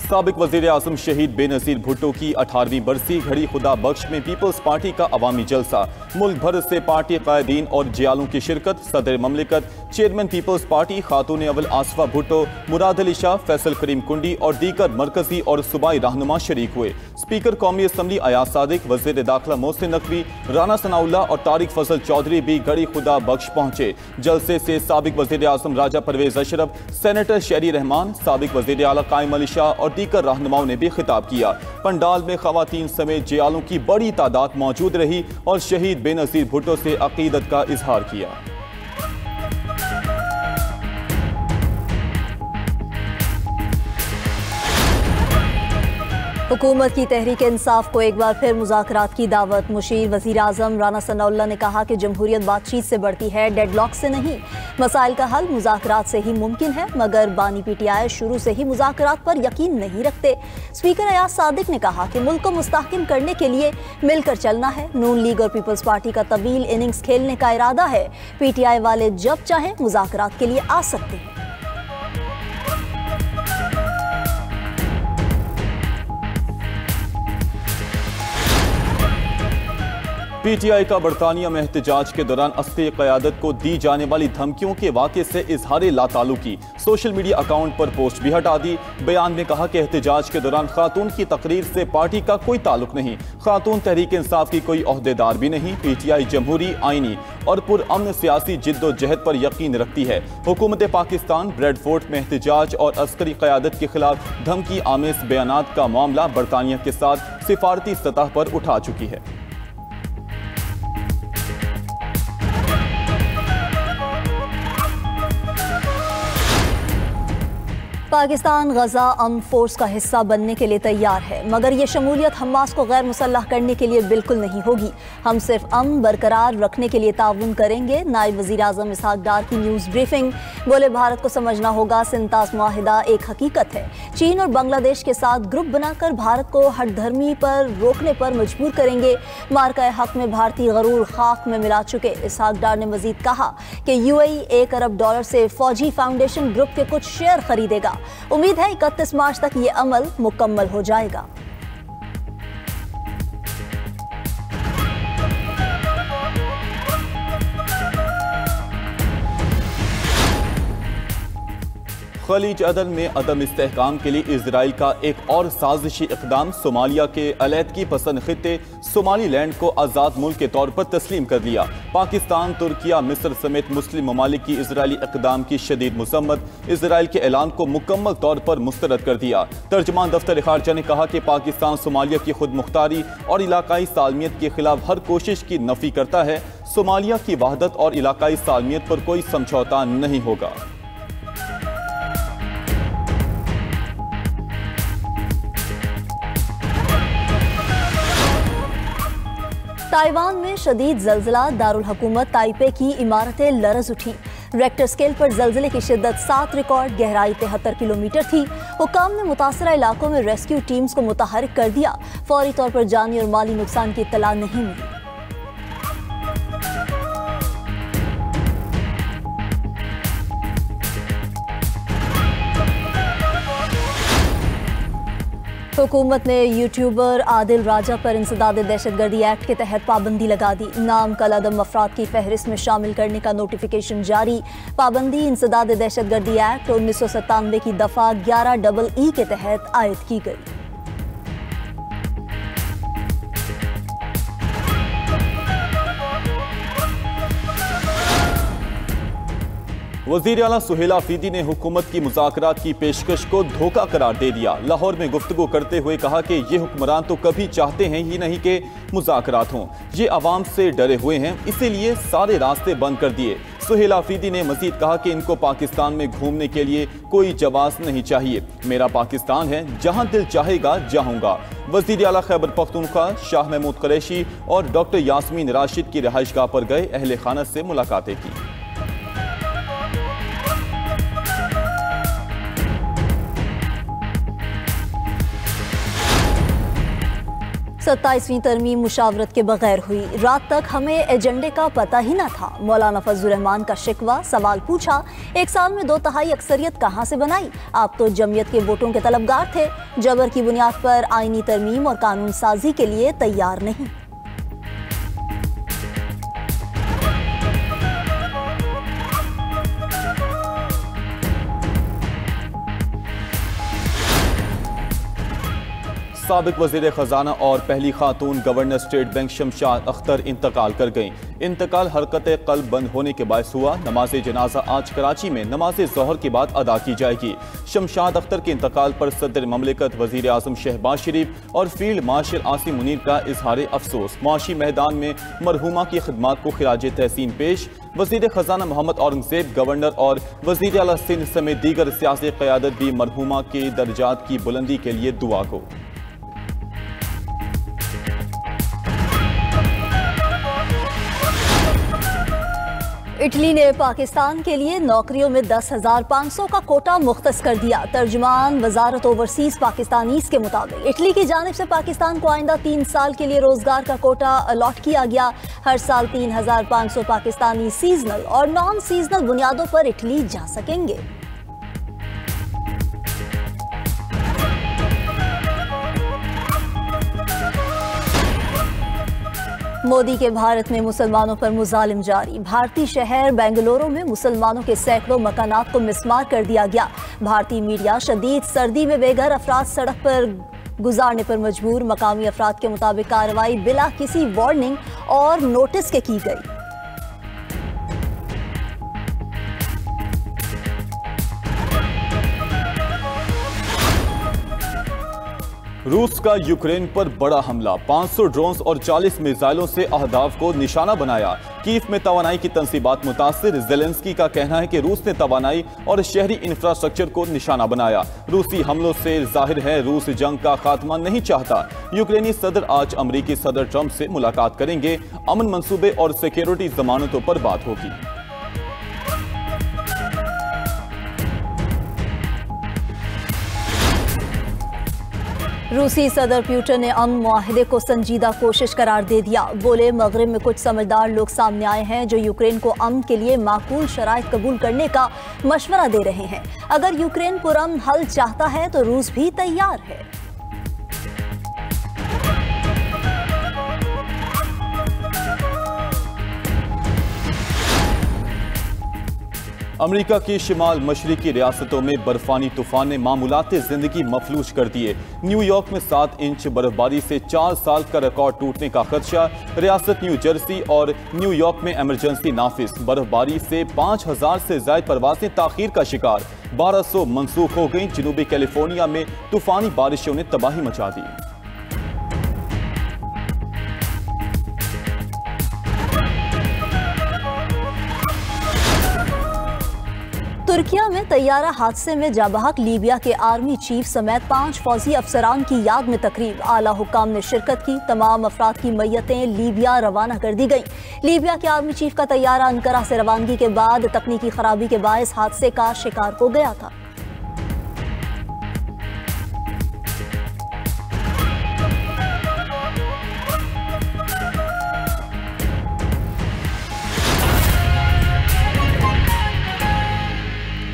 साबिक वज़ीर आज़म शहीद बेनज़ीर भुट्टो की 18वीं बरसी घड़ी खुदा बख्श में पीपल्स पार्टी का अवामी जलसा। मुल्क भर से पार्टी कायदीन और जियालों की शिरकत। सदर ममलिकत, चेयरमैन पीपल्स पार्टी खातून अव्वल आसफा भुट्टो, मुराद अली शाह, फैसल करीम कुंडी और दीगर मरकजी और सूबाई रहनुमा शरीक हुए। स्पीकर कौमी असम्बली अयाज सादिक, वज़ीर दाखिला मोहसिन नकवी, राना सनाउल्लाह और तारिक फजल चौधरी भी घड़ी खुदा बख्श पहुंचे। जलसे से साबिक वज़ीर आज़म राजा परवेज अशरफ, सेनेटर शहरी रहमान, साबिक वज़ीर आला कायम अली शाह और दीगर रहनुमाओं ने भी खिताब किया। पंडाल में खवातीन समेत जियालों की बड़ी तादाद मौजूद रही और शहीद बेनज़ीर भुट्टो से अकीदत का इजहार किया। हुकूमत की तहरीक इंसाफ को एक बार फिर मुज़ाकरात की दावत। मुशीर वज़ीर आज़म राना सनाउल्लाह ने कहा कि जमहूरियत बातचीत से बढ़ती है, डेडलॉक से नहीं। मसाइल का हल मुज़ाकरात से ही मुमकिन है, मगर बानी PTI शुरू से ही मुज़ाकरात पर यकीन नहीं रखते। स्पीकर अयाज सादिक ने कहा कि मुल्क को मुस्तहकम करने के लिए मिलकर चलना है। नून लीग और पीपल्स पार्टी का तवील इनिंग्स खेलने का इरादा है। PTI वाले जब चाहें मुज़ाकरात के लिए आ सकते हैं। PTI का बरतानिया में एहतजाज के दौरान अस्करी क़यादत को दी जाने वाली धमकियों के वाक़े से इजहार लाताल्लुकी। सोशल मीडिया अकाउंट पर पोस्ट भी हटा दी। बयान में कहा कि एहतजाज के दौरान खातून की तकरीर से पार्टी का कोई ताल्लुक नहीं। खातून तहरीक इंसाफ की कोई ओहदेदार भी नहीं। PTI जमहूरी, आइनी और पुरअमन सियासी जिद्दोजहद पर यकीन रखती है। हुकूमत पाकिस्तान ब्रेडफोर्ड में एहतजाज और अस्करी क़यादत के खिलाफ धमकी आमेज बयानात का मामला बरतानिया के साथ सिफारती सतह पर उठा चुकी है। पाकिस्तान गजा अमन फोर्स का हिस्सा बनने के लिए तैयार है, मगर ये शमूलियत हमास को गैर मुसल्लह करने के लिए बिल्कुल नहीं होगी। हम सिर्फ अमन बरकरार रखने के लिए ताउन करेंगे। नायब वज़ीर आज़म इसहाक डार की न्यूज़ ब्रीफिंग। बोले, भारत को समझना होगा सिंतास मुआहिदा एक हकीकत है। चीन और बांग्लादेश के साथ ग्रुप बनाकर भारत को हठधर्मी पर रोकने पर मजबूर करेंगे। मार्का हक में भारतीय गरूर खाक में मिला चुके। इसहाक डार ने मजीद कहा कि UAE $1 अरब से फौजी फाउंडेशन ग्रुप के कुछ शेयर खरीदेगा। उम्मीद है 31 मार्च तक ये अमल मुकम्मल हो जाएगा। खलीज अदन में अदम इस्तेहकाम के लिए इजराइल का एक और साजिशी इक़दाम। सोमालिया के अलहदगी पसंद खित्ते सोमालीलैंड को आज़ाद मुल्क के तौर पर तस्लीम कर लिया। पाकिस्तान, तुर्किया, मिस्र समेत मुस्लिम ममालिक की इजरायली इक़दाम की शदीद मुज़म्मत। इजराइल के ऐलान को मुकम्मल तौर पर मुस्तरद कर दिया। तर्जमान दफ्तर खारजा ने कहा कि पाकिस्तान सोमालिया की खुद मुख्तारी और इलाकाई सालमियत के खिलाफ हर कोशिश की नफी करता है। सोमालिया की वहदत और इलाकाई सालमियत पर कोई समझौता नहीं होगा। ताइवान में शदीद जल्जला। दारुल हुकूमत ताइपे की इमारतें लरज उठी। रेक्टर स्केल पर जल्जले की शिद्दत 7 रिकॉर्ड, गहराई 73 किलोमीटर थी। हुकाम ने मुतासरा इलाकों में रेस्क्यू टीम्स को मुतहरिक कर दिया। फौरी तौर पर जानी और माली नुकसान की इत्तला नहीं मिली। हुकूमत ने यूट्यूबर आदिल राजा पर इंसदाद दहशतगर्दी एक्ट के तहत पाबंदी लगा दी। नाम कलअदम अफराद की फहरिस्त में शामिल करने का नोटिफिकेशन जारी। पाबंदी इंसदाद दहशतगर्दी एक्ट 1997 की दफ़ा 11EE के तहत आयद की गई। वज़ीर आला सुहेला अफरीदी ने हुकूमत की मुज़ाकरात की पेशकश को धोखा करार दे दिया। लाहौर में गुफ्तगू करते हुए कहा कि ये हुक्मरान तो कभी चाहते हैं ही नहीं कि मुज़ाकरात हों। ये आवाम से डरे हुए हैं, इसीलिए सारे रास्ते बंद कर दिए। सुहेला अफरीदी ने मजीद कहा कि इनको पाकिस्तान में घूमने के लिए कोई जवाज़ नहीं चाहिए। मेरा पाकिस्तान है, जहाँ दिल चाहेगा जाऊँगा। वज़ीर आला खैबर पख्तूनख्वा शाह महमूद कुरैशी और डॉक्टर यास्मीन राशिद की रिहाइशगाह पर गए, अहले खाना से मुलाकातें की। 27वीं तरमीम मुशावरत के बगैर हुई। रात तक हमें एजेंडे का पता ही न था। मौलाना फजलुर रहमान का शिकवा। सवाल पूछा, 1 साल में 2/3 अक्सरियत कहाँ से बनाई? आप तो जमयत के वोटों के तलबगार थे। जबर की बुनियाद पर आईनी तरमीम और कानून साजी के लिए तैयार नहीं। साबिक वज़ीर ख़जाना और पहली खातून governor state bank Shamshad Akhtar इंतकाल कर गईं। इंतकाल हरकत कल्ब बंद होने के बायस हुआ। नमाज जनाजा आज कराची में नमाज ज़ोहर के बाद अदा की जाएगी। शमशाद अख्तर के इंतकाल पर सदर ममलिकत वज़ीर आज़म शहबाज शरीफ और फील्ड मार्शल आसिम मुनीर का इजहार अफसोस। मुआशी मैदान में मरहुमा की खिदमात को खिराज तहसीन पेश। वज़ीर ख़जाना मोहम्मद औरंगज़ेब, गवर्नर और वज़ीर आला सिंध समेत दीगर सियासी क़यादत भी मरहुमा के दर्जात की बुलंदी के लिए दुआ को। इटली ने पाकिस्तान के लिए नौकरियों में 10,500 का कोटा मुख्तस कर दिया। तर्जुमान वजारत ओवरसीज पाकिस्तानीज के मुताबिक इटली की जानिब से पाकिस्तान को आइंदा 3 साल के लिए रोजगार का कोटा अलॉट किया गया। हर साल 3,500 पाकिस्तानी सीजनल और नॉन सीजनल बुनियादों पर इटली जा सकेंगे। मोदी के भारत में मुसलमानों पर मुजालिम जारी। भारतीय शहर बेंगलुरु में मुसलमानों के सैकड़ों मकानात को मिसमार कर दिया गया। भारतीय मीडिया शदीद सर्दी में बेघर अफराद सड़क पर गुजारने पर मजबूर। मकामी अफराद के मुताबिक कार्रवाई बिला किसी वार्निंग और नोटिस के की गई। रूस का यूक्रेन पर बड़ा हमला। 500 ड्रोन्स और 40 मिसाइलों से अहदाफ को निशाना बनाया। कीव में तवानाई की तंसीबात मुतासिर। ज़ेलेंस्की का कहना है कि रूस ने तवानाई और शहरी इंफ्रास्ट्रक्चर को निशाना बनाया। रूसी हमलों से जाहिर है रूस जंग का खात्मा नहीं चाहता। यूक्रेनी सदर आज अमरीकी सदर ट्रंप से मुलाकात करेंगे। अमन मंसूबे और सिक्योरिटी जमानतों पर बात होगी। रूसी सदर पुतिन ने अमन मुआहिदे को संजीदा कोशिश करार दे दिया। बोले, मगरिब में कुछ समझदार लोग सामने आए हैं जो यूक्रेन को अमन के लिए माकूल शराइत कबूल करने का मशवरा दे रहे हैं। अगर यूक्रेन पुरअमन हल चाहता है तो रूस भी तैयार है। अमेरिका की शिमाल मशरिकी रियासतों में बर्फानी तूफान ने मामूलाते जिंदगी मफलूज कर दिए। न्यूयॉर्क में 7 इंच बर्फबारी से 4 साल का रिकॉर्ड टूटने का खदशा। रियासत न्यू जर्सी और न्यूयॉर्क में इमरजेंसी नाफिज। बर्फबारी से 5,000 से ज्यादा परवाजें ताखीर का शिकार। 1200 मनसूख हो गई। जनूबी कैलिफोर्निया में तूफानी बारिशों ने तबाही मचा दी। तुर्किया में तैयारा हादसे में जाबहक लीबिया के आर्मी चीफ समेत 5 फौजी अफसरान की याद में तकरीब। आला हुक्काम ने शिरकत की। तमाम अफराद की मैयतें लीबिया रवाना कर दी गई। लीबिया के आर्मी चीफ का तैयारा अंकारा से रवानगी के बाद तकनीकी खराबी के बायस हादसे का शिकार हो गया था।